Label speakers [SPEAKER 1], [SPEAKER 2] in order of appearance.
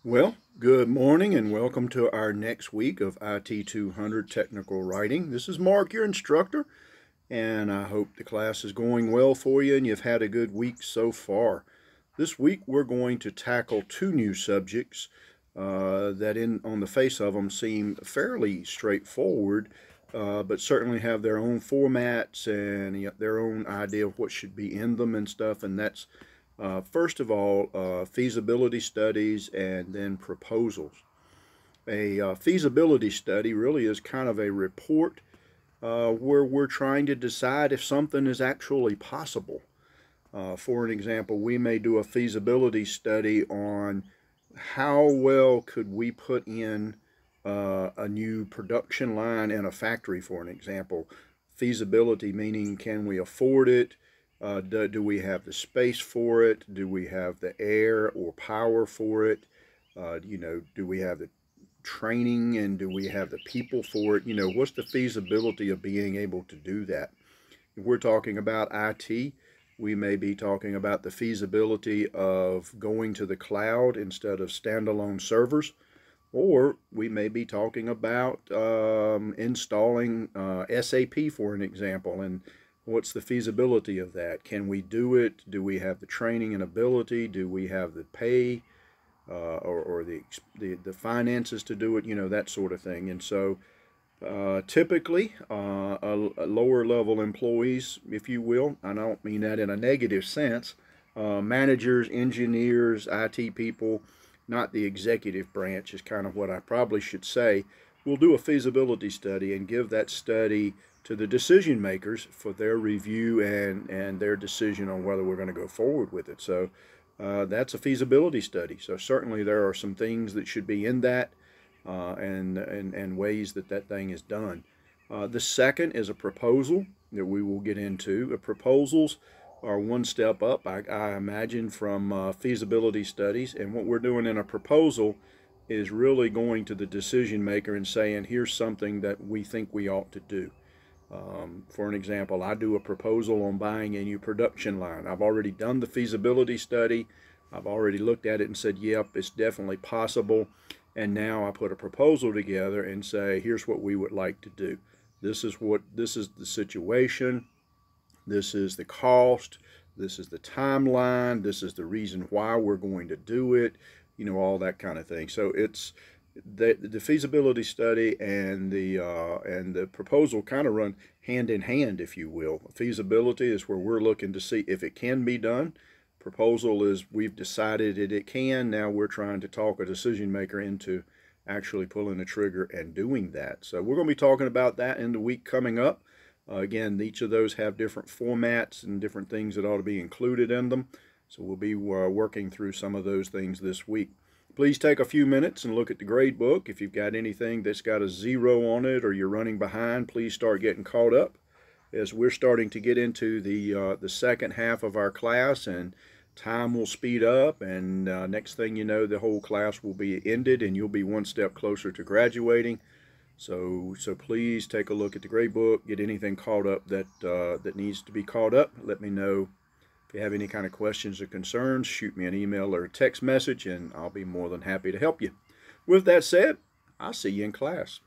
[SPEAKER 1] Well, good morning and welcome to our next week of IT200 Technical Writing. This is Mark, your instructor, and I hope the class is going well for you and you've had a good week so far. This week we're going to tackle two new subjects that on the face of them seem fairly straightforward, but certainly have their own formats and their own idea of what should be in them and stuff, and that's first of all, feasibility studies and then proposals. A feasibility study really is kind of a report where we're trying to decide if something is actually possible. For an example, we may do a feasibility study on how well could we put in a new production line in a factory, for an example. Feasibility meaning, can we afford it? Do we have the space for it? Do we have the air or power for it? Do we have the training and do we have the people for it? What's the feasibility of being able to do that? If we're talking about IT, we may be talking about the feasibility of going to the cloud instead of standalone servers, or we may be talking about installing SAP, for an example, and what's the feasibility of that? Can we do it? Do we have the training and ability? Do we have the pay or the finances to do it? That sort of thing. And so typically lower level employees, if you will, I don't mean that in a negative sense, managers, engineers, IT people, not the executive branch is kind of what I probably should say, will do a feasibility study and give that study to the decision makers for their review and their decision on whether we're going to go forward with it. So that's a feasibility study. So certainly there are some things that should be in that and ways that thing is done. The second is a proposal that we will get into. Proposals are one step up, I imagine, from feasibility studies. And what we're doing in a proposal is really going to the decision maker and saying, here's something that we think we ought to do. For an example, I do a proposal on buying a new production line. I've already done the feasibility study. I've already looked at it and said, yep, it's definitely possible. And now I put a proposal together and say, here's what we would like to do. This is the situation. This is the cost. This is the timeline. This is the reason why we're going to do it. All that kind of thing. So it's the feasibility study and the proposal kind of run hand in hand, if you will. Feasibility is where we're looking to see if it can be done. Proposal is we've decided that it can. Now we're trying to talk a decision maker into actually pulling the trigger and doing that. So we're going to be talking about that in the week coming up. Again, each of those have different formats and different things that ought to be included in them. So we'll be working through some of those things this week. Please take a few minutes and look at the grade book. If you've got anything that's got a 0 on it or you're running behind, please start getting caught up, as we're starting to get into the second half of our class, and time will speed up, and next thing you know, the whole class will be ended and you'll be one step closer to graduating. So please take a look at the grade book, get anything caught up that needs to be caught up. Let me know. If you have any kind of questions or concerns, shoot me an email or a text message, and I'll be more than happy to help you. With that said, I'll see you in class.